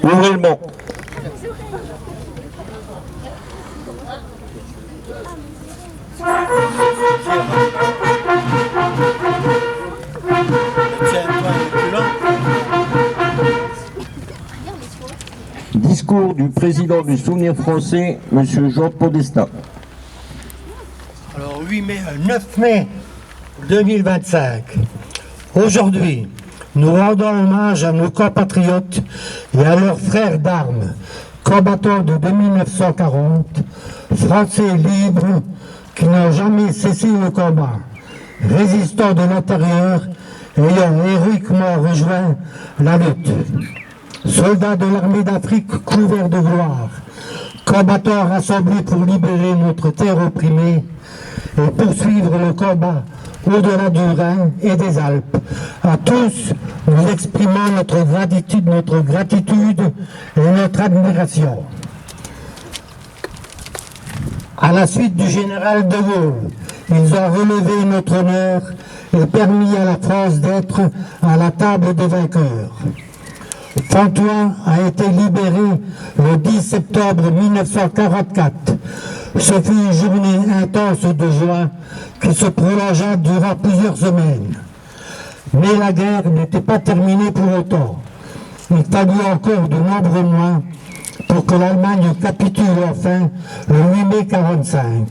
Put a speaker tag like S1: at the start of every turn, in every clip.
S1: Ouvrez le banc. Discours du président du Souvenir français, M. Jean Podesta.
S2: Alors 9 mai 2025. Aujourd'hui, nous rendons hommage à nos compatriotes et à leurs frères d'armes, combattants de 1940, Français libres qui n'ont jamais cessé le combat, résistants de l'intérieur ayant héroïquement rejoint la lutte. Soldats de l'armée d'Afrique couverts de gloire, combattants rassemblés pour libérer notre terre opprimée et poursuivre le combat au-delà du Rhin et des Alpes. À tous, nous exprimons notre gratitude et notre admiration. À la suite du général de Gaulle, ils ont relevé notre honneur et permis à la France d'être à la table des vainqueurs. Fontoin a été libéré le 10 septembre 1944. Ce fut une journée intense de joie qui se prolongea durant plusieurs semaines. Mais la guerre n'était pas terminée pour autant. Il fallut encore de nombreux mois pour que l'Allemagne capitule enfin le 8 mai 1945.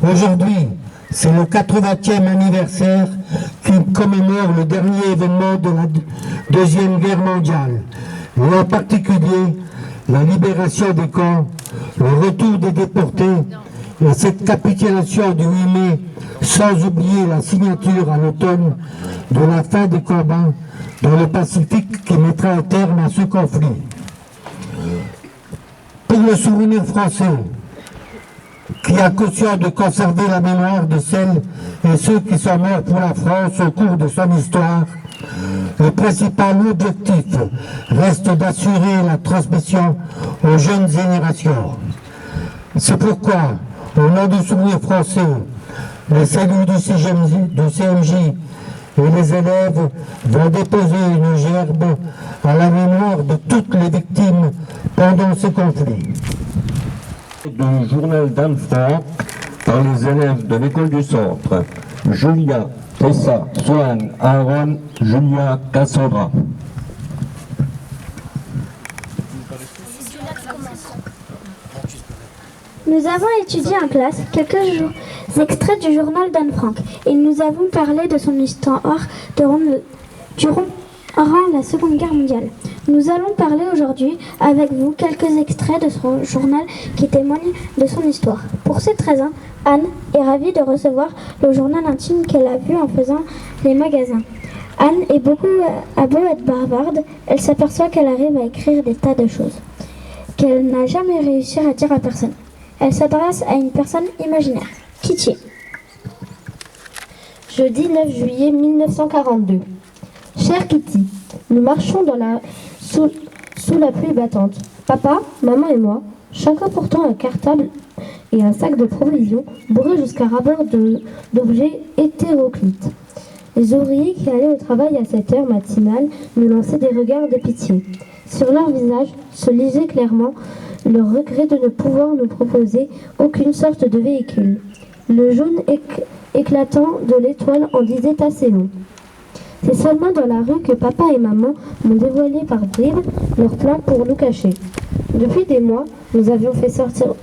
S2: Aujourd'hui, c'est le 80e anniversaire qui commémore le dernier événement de la Deuxième Guerre mondiale, et en particulier la libération des camps, le retour des déportés et cette capitulation du 8 mai, sans oublier la signature à l'automne de la fin des combats dans le Pacifique qui mettra un terme à ce conflit. Pour le souvenir français, qui a caution de conserver la mémoire de celles et ceux qui sont morts pour la France au cours de son histoire, le principal objectif reste d'assurer la transmission aux jeunes générations. C'est pourquoi, au nom du souvenir français, les cellules du CMJ et les élèves vont déposer une gerbe à la mémoire de toutes les victimes pendant ce conflit.
S1: Du journal d'Anne Frank par les élèves de l'école du centre. Julia, Tessa, Swan, Aaron, Julia, Cassandra.
S3: Nous avons étudié en classe quelques extraits du journal d'Anne Frank et nous avons parlé de son histoire durant la Seconde Guerre mondiale. Nous allons parler aujourd'hui avec vous quelques extraits de son journal qui témoignent de son histoire. Pour cette raison, Anne est ravie de recevoir le journal intime qu'elle a vu en faisant les magasins. Anne est beau être bavarde, elle s'aperçoit qu'elle arrive à écrire des tas de choses qu'elle n'a jamais réussi à dire à personne. Elle s'adresse à une personne imaginaire, Kitty.
S4: Jeudi 9 juillet 1942. Chère Kitty, nous marchons sous la pluie battante. Papa, maman et moi, chacun portant un cartable et un sac de provisions bourré jusqu'à ras-bord d'objets hétéroclites. Les ouvriers qui allaient au travail à cette heure matinale nous lançaient des regards de pitié. Sur leur visage se lisait clairement le regret de ne pouvoir nous proposer aucune sorte de véhicule. Le jaune éclatant de l'étoile en disait assez long. C'est seulement dans la rue que papa et maman m'ont dévoilé par bribes leur plan pour nous cacher. Depuis des mois, nous avions fait sortir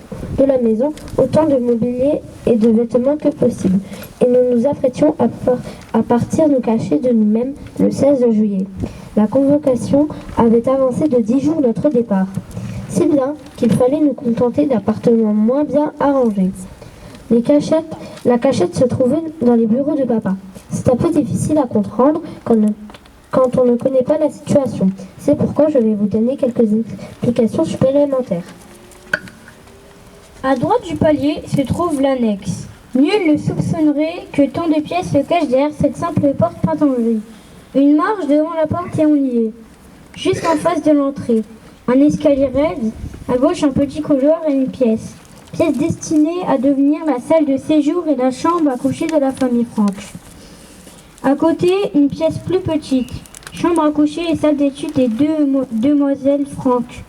S4: de la maison autant de mobilier et de vêtements que possible. Et nous nous apprêtions à partir nous cacher de nous-mêmes le 16 juillet. La convocation avait avancé de 10 jours notre départ, si bien qu'il fallait nous contenter d'appartements moins bien arrangés. La cachette se trouvait dans les bureaux de papa. C'est un peu difficile à comprendre quand on ne connaît pas la situation. C'est pourquoi je vais vous donner quelques explications supplémentaires.
S5: À droite du palier se trouve l'annexe. Nul ne soupçonnerait que tant de pièces se cachent derrière cette simple porte peinte en gris. Une marche devant la porte et on y est. Juste en face de l'entrée, un escalier raide, à gauche un petit couloir et une pièce. Pièce destinée à devenir la salle de séjour et la chambre à coucher de la famille Franck. À côté, une pièce plus petite, chambre à coucher et salle d'études des demoiselles Franck.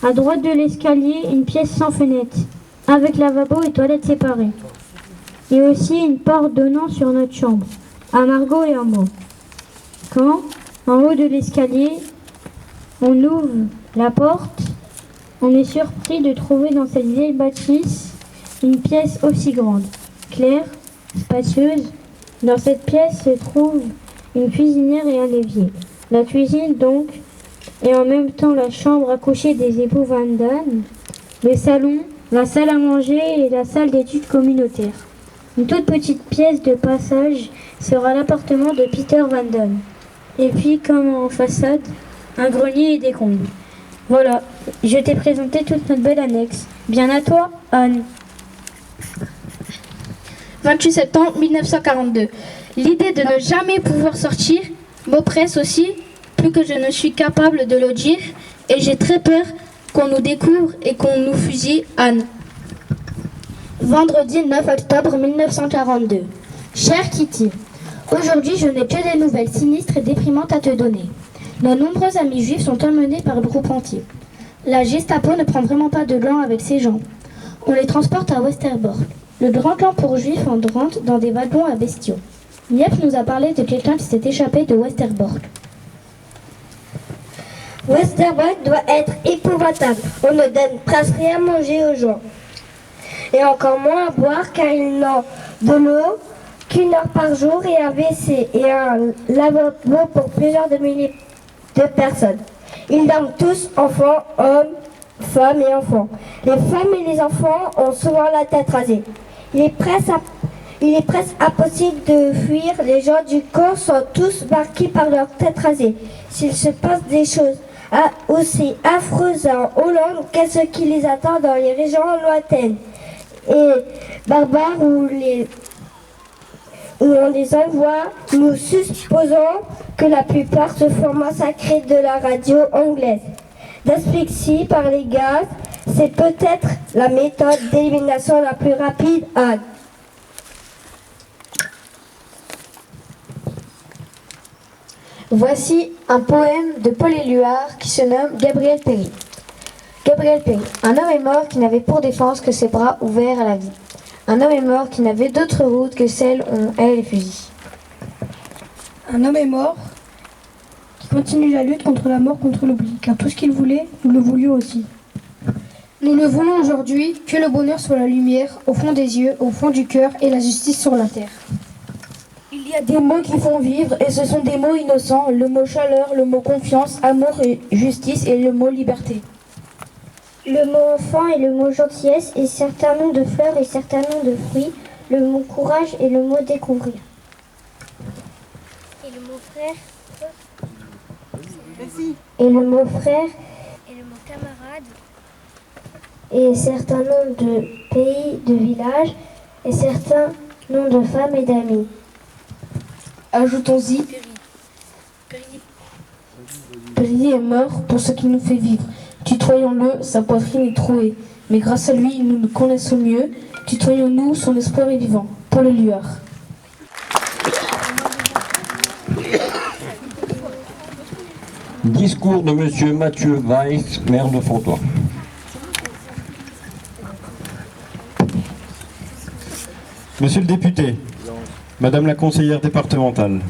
S5: À droite de l'escalier, une pièce sans fenêtre, avec lavabo et toilettes séparées. Et aussi une porte donnant sur notre chambre, à Margot et à moi. Quand, en haut de l'escalier, on ouvre la porte, on est surpris de trouver dans cette vieille bâtisse une pièce aussi grande, claire, spacieuse. Dans cette pièce se trouve une cuisinière et un évier. La cuisine donc, et en même temps la chambre à coucher des époux Van Damme, le salon, la salle à manger et la salle d'études communautaire. Une toute petite pièce de passage sera l'appartement de Peter Van Damme. Et puis, comme en façade, un grenier et des combles. Voilà, je t'ai présenté toute notre belle annexe. Bien à toi, Anne.
S6: 28 septembre 1942. L'idée de ne jamais pouvoir sortir m'oppresse aussi, plus que je ne suis capable de le dire, et j'ai très peur qu'on nous découvre et qu'on nous fusille, Anne.
S4: Vendredi 9 octobre 1942. Chère Kitty, aujourd'hui je n'ai que des nouvelles sinistres et déprimantes à te donner. Nos nombreux amis juifs sont emmenés par le groupe entier. La Gestapo ne prend vraiment pas de gants avec ces gens. On les transporte à Westerbork. Le grand camp pour juifs en rentre dans des wagons à bestiaux. Niep nous a parlé de quelqu'un qui s'est échappé de Westerbork.
S7: Westerbork doit être épouvantable. On ne donne presque rien à manger aux gens. Et encore moins à boire car ils n'ont de l'eau qu'une heure par jour et un WC et un lavabo pour plusieurs de milliers de personnes. Ils dorment tous, enfants, hommes, femmes et enfants. Les femmes et les enfants ont souvent la tête rasée. Il est presque impossible de fuir. Les gens du camp sont tous marqués par leur tête rasée. S'il se passe des choses aussi affreuses en Hollande, qu'est-ce qui les attend dans les régions lointaines et barbares où on les envoie? Nous supposons que la plupart se font massacrer de la radio anglaise. D'asphyxie par les gaz, c'est peut-être la méthode d'élimination la plus rapide, Anne.
S8: Voici un poème de Paul Éluard qui se nomme Gabriel Péri. Gabriel Péri. Un homme est mort qui n'avait pour défense que ses bras ouverts à la vie. Un homme est mort qui n'avait d'autre route que celle où on hait les fusils.
S9: Un homme est mort qui continue la lutte contre la mort, contre l'oubli, car tout ce qu'il voulait, nous le voulions aussi. Nous ne voulons aujourd'hui que le bonheur soit la lumière, au fond des yeux, au fond du cœur, et la justice sur la terre. Il y a des mots qui font vivre, et ce sont des mots innocents, le mot chaleur, le mot confiance, amour et justice, et le mot liberté.
S7: Le mot enfant et le mot gentillesse, et certains noms de fleurs et certains noms de fruits, le mot courage et le mot découvrir. Et le mot frère. Et le mot frère. Et le mot camarade. Et certains noms de pays, de villages, et certains noms de femmes et d'amis.
S9: Ajoutons-y, Péri est mort pour ce qui nous fait vivre. Tutoyons-le, sa poitrine est trouée. Mais grâce à lui, nous nous connaissons mieux. Tutoyons-nous, son espoir est vivant. Paul Éluard.
S1: Discours de Monsieur Mathieu Weiss, maire de Fontoy.
S10: Monsieur le député, Madame la conseillère départementale,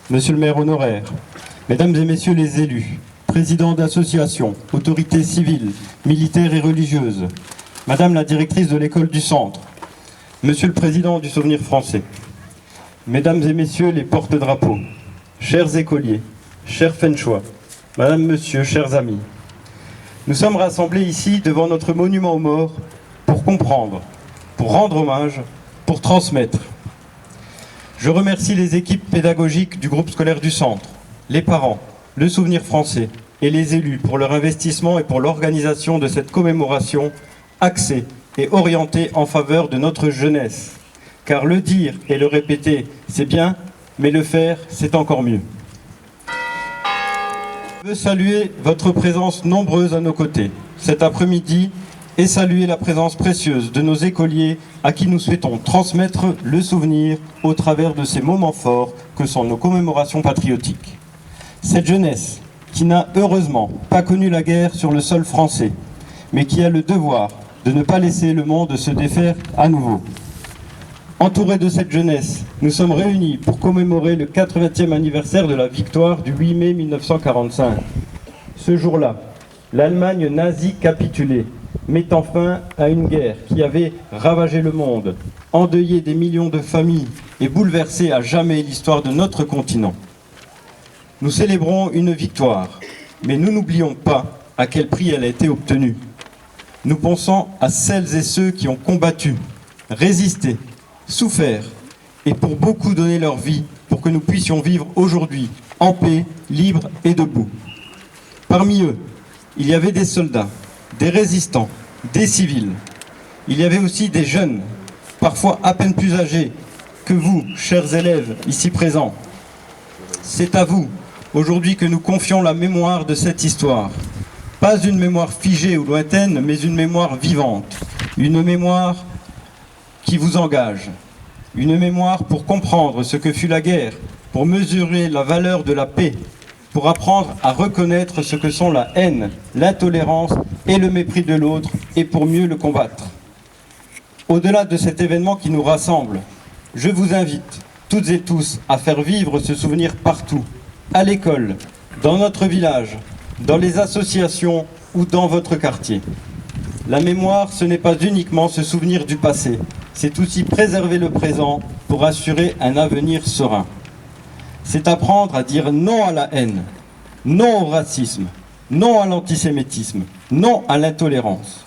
S10: Monsieur le maire honoraire, Mesdames et Messieurs les élus, présidents d'associations, autorités civiles, militaires et religieuses, Madame la directrice de l'école du Centre, Monsieur le Président du Souvenir français, Mesdames et Messieurs les porte-drapeaux, chers écoliers, chers Fenchois, Madame, Monsieur, chers amis, nous sommes rassemblés ici devant notre monument aux morts pour comprendre, pour rendre hommage, pour transmettre. Je remercie les équipes pédagogiques du groupe scolaire du Centre, les parents, le Souvenir français et les élus pour leur investissement et pour l'organisation de cette commémoration axée et orientée en faveur de notre jeunesse. Car le dire et le répéter, c'est bien, mais le faire, c'est encore mieux. Je veux saluer votre présence nombreuse à nos côtés cet après-midi et saluer la présence précieuse de nos écoliers à qui nous souhaitons transmettre le souvenir au travers de ces moments forts que sont nos commémorations patriotiques. Cette jeunesse qui n'a heureusement pas connu la guerre sur le sol français, mais qui a le devoir de ne pas laisser le monde se défaire à nouveau. Entourés de cette jeunesse, nous sommes réunis pour commémorer le 80e anniversaire de la victoire du 8 mai 1945. Ce jour-là, l'Allemagne nazie capitulait, mettant fin à une guerre qui avait ravagé le monde, endeuillé des millions de familles et bouleversé à jamais l'histoire de notre continent. Nous célébrons une victoire, mais nous n'oublions pas à quel prix elle a été obtenue. Nous pensons à celles et ceux qui ont combattu, résisté, souffert et pour beaucoup donné leur vie pour que nous puissions vivre aujourd'hui en paix, libres et debout. Parmi eux, il y avait des soldats, des résistants, des civils. Il y avait aussi des jeunes, parfois à peine plus âgés que vous, chers élèves ici présents. C'est à vous, aujourd'hui, que nous confions la mémoire de cette histoire. Pas une mémoire figée ou lointaine, mais une mémoire vivante. Une mémoire qui vous engage. Une mémoire pour comprendre ce que fut la guerre, pour mesurer la valeur de la paix, pour apprendre à reconnaître ce que sont la haine, l'intolérance et le mépris de l'autre, et pour mieux le combattre. Au-delà de cet événement qui nous rassemble, je vous invite, toutes et tous, à faire vivre ce souvenir partout, à l'école, dans notre village, dans les associations ou dans votre quartier. La mémoire, ce n'est pas uniquement se souvenir du passé, c'est aussi préserver le présent pour assurer un avenir serein. C'est apprendre à dire non à la haine, non au racisme, non à l'antisémitisme, non à l'intolérance.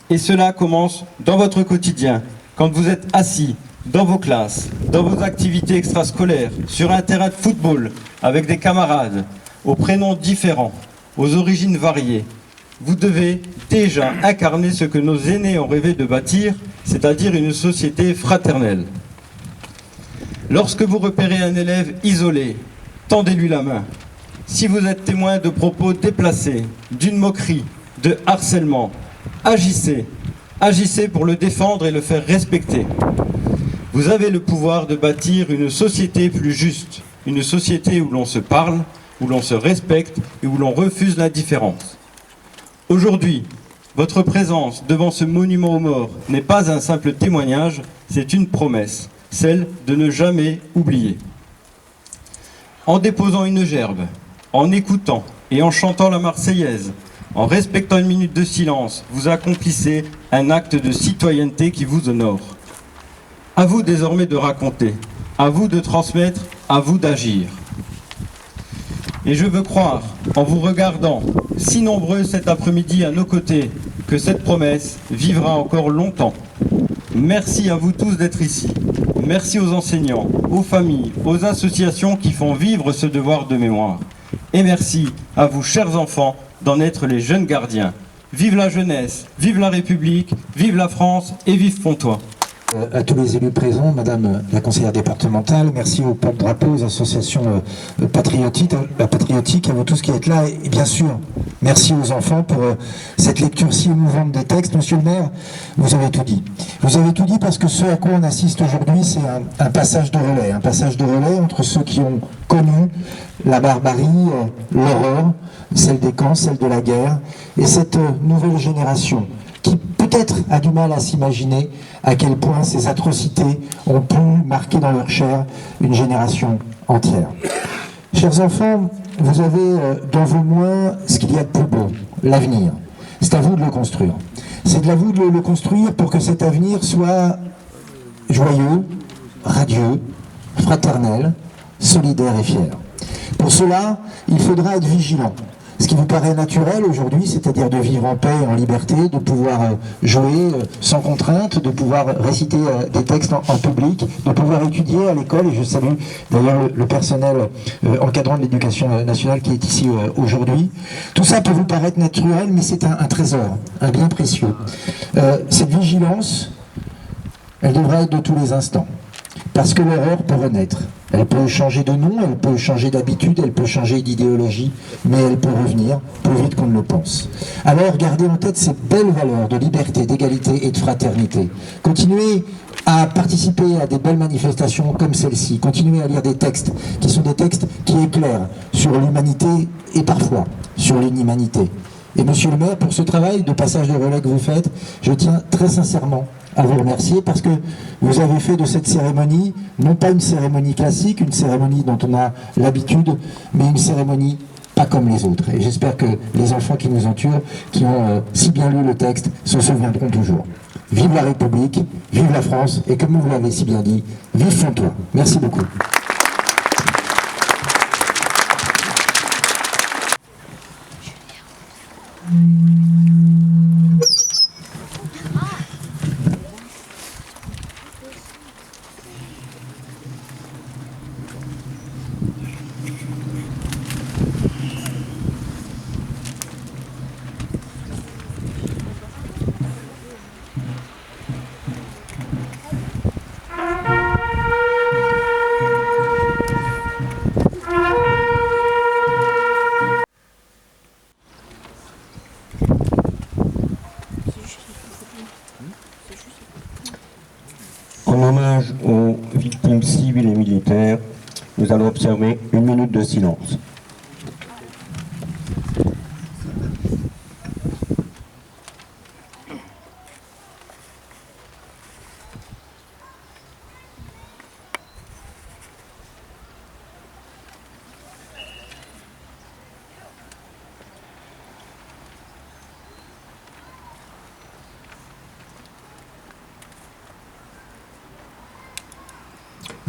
S10: Et cela commence dans votre quotidien, quand vous êtes assis dans vos classes, dans vos activités extrascolaires, sur un terrain de football, avec des camarades, aux prénoms différents, aux origines variées. Vous devez déjà incarner ce que nos aînés ont rêvé de bâtir, c'est-à-dire une société fraternelle. Lorsque vous repérez un élève isolé, tendez-lui la main. Si vous êtes témoin de propos déplacés, d'une moquerie, de harcèlement, agissez. Agissez pour le défendre et le faire respecter. Vous avez le pouvoir de bâtir une société plus juste, une société où l'on se parle, où l'on se respecte et où l'on refuse l'indifférence. Aujourd'hui, votre présence devant ce monument aux morts n'est pas un simple témoignage, c'est une promesse, celle de ne jamais oublier. En déposant une gerbe, en écoutant et en chantant la Marseillaise, en respectant une minute de silence, vous accomplissez un acte de citoyenneté qui vous honore. À vous désormais de raconter, à vous de transmettre, à vous d'agir. Et je veux croire, en vous regardant, si nombreux cet après-midi à nos côtés, que cette promesse vivra encore longtemps. Merci à vous tous d'être ici. Merci aux enseignants, aux familles, aux associations qui font vivre ce devoir de mémoire. Et merci à vous, chers enfants, d'en être les jeunes gardiens. Vive la jeunesse, vive la République, vive la France et vive Pontoise.
S11: À tous les élus présents, Madame la conseillère départementale, merci aux porte-drapeaux, aux associations patriotiques, à vous tous qui êtes là, et bien sûr, merci aux enfants pour cette lecture si émouvante des textes. Monsieur le maire, vous avez tout dit. Vous avez tout dit parce que ce à quoi on assiste aujourd'hui, c'est un passage de relais entre ceux qui ont connu la barbarie, l'horreur, celle des camps, celle de la guerre, et cette nouvelle génération qui peut-être a du mal à s'imaginer à quel point ces atrocités ont pu marquer dans leur chair une génération entière. Chers enfants, vous avez dans vos mains ce qu'il y a de plus beau, l'avenir. C'est à vous de le construire. C'est de vous de le construire pour que cet avenir soit joyeux, radieux, fraternel, solidaire et fier. Pour cela, il faudra être vigilant. Ce qui vous paraît naturel aujourd'hui, c'est-à-dire de vivre en paix et en liberté, de pouvoir jouer sans contrainte, de pouvoir réciter des textes en public, de pouvoir étudier à l'école, et je salue d'ailleurs le personnel encadrant de l'éducation nationale qui est ici aujourd'hui. Tout ça peut vous paraître naturel, mais c'est un trésor, un bien précieux. Cette vigilance, elle devrait être de tous les instants, parce que l'horreur peut renaître. Elle peut changer de nom, elle peut changer d'habitude, elle peut changer d'idéologie, mais elle peut revenir plus vite qu'on ne le pense. Alors gardez en tête ces belles valeurs de liberté, d'égalité et de fraternité. Continuez à participer à des belles manifestations comme celle-ci. Continuez à lire des textes qui sont des textes qui éclairent sur l'humanité et parfois sur l'inhumanité. Et monsieur le maire, pour ce travail de passage de relais que vous faites, je tiens très sincèrement à vous remercier parce que vous avez fait de cette cérémonie, non pas une cérémonie classique, une cérémonie dont on a l'habitude, mais une cérémonie pas comme les autres. Et j'espère que les enfants qui nous entourent, qui ont si bien lu le texte, se souviendront toujours. Vive la République, vive la France, et comme vous l'avez si bien dit, vive Fontoy. Merci beaucoup.
S1: En hommage aux victimes civiles et militaires, nous allons observer une minute de silence.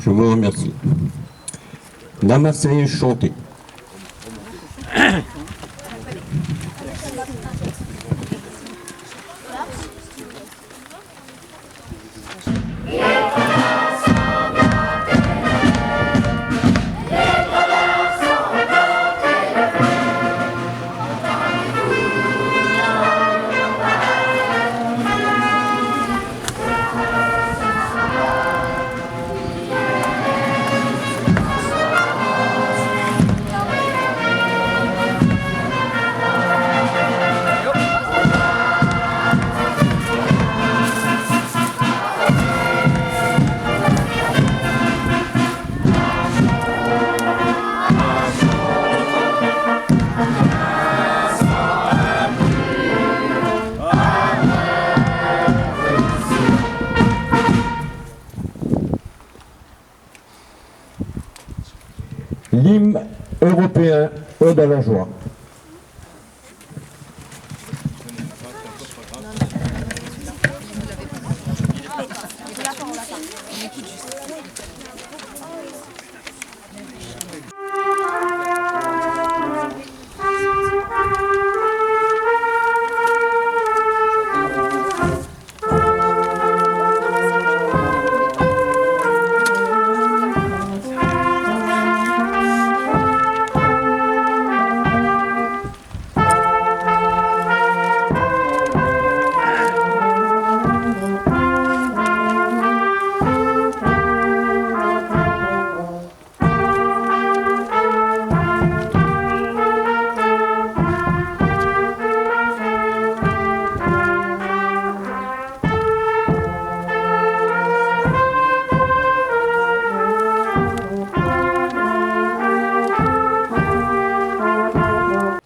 S1: Je vous remercie. La Marseillaise chantée. L'hymne européen Ode à la joie.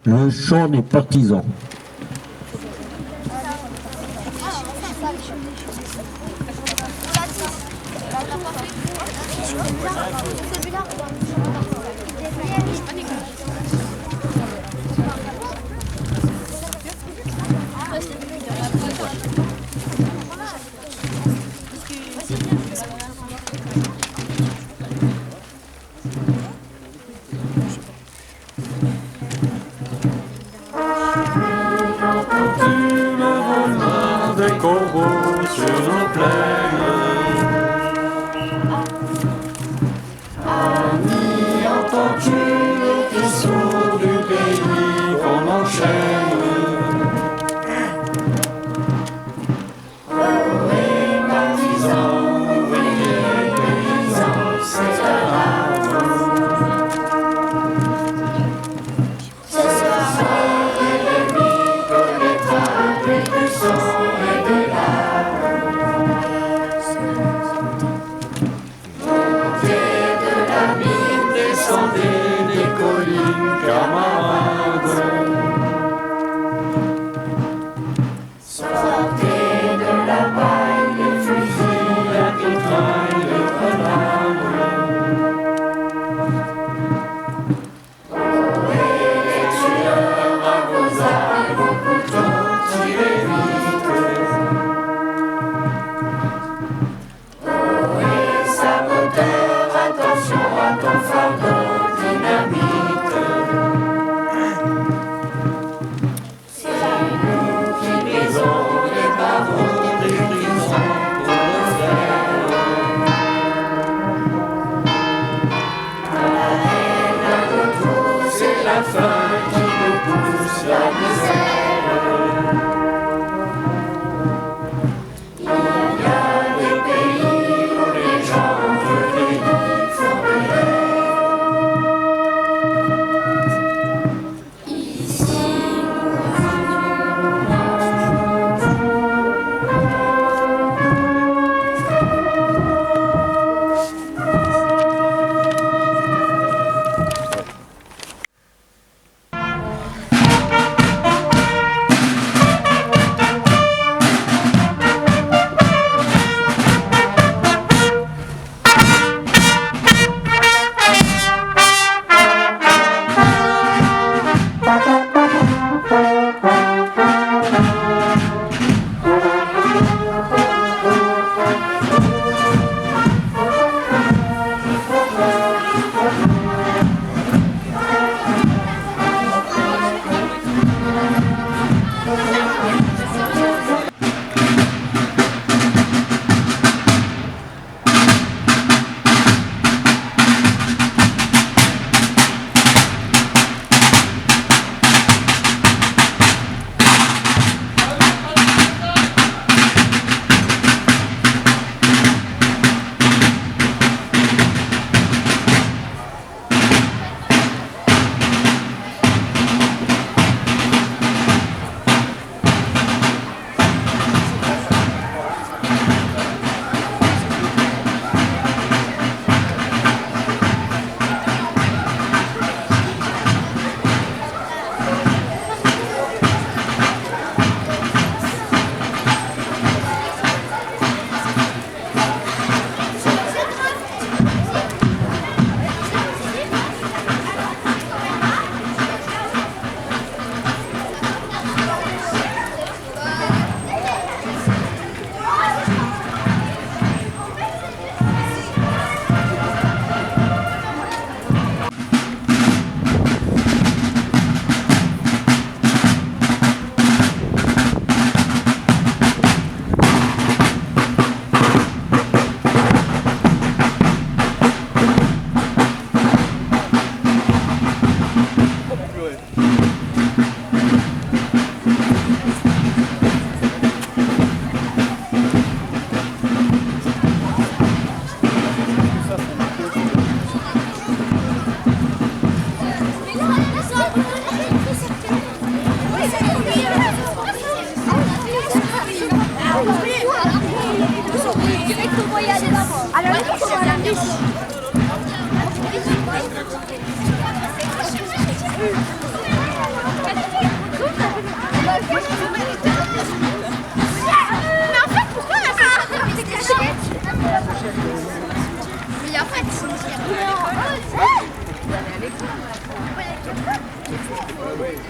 S1: Le chant des partisans.
S12: taureaux sur nos plaines. Ami, entends-tu le cri sourd du pays qu'on enchaîne?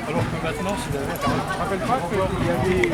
S13: Alors que maintenant, je ne me rappelle pas qu'il y avait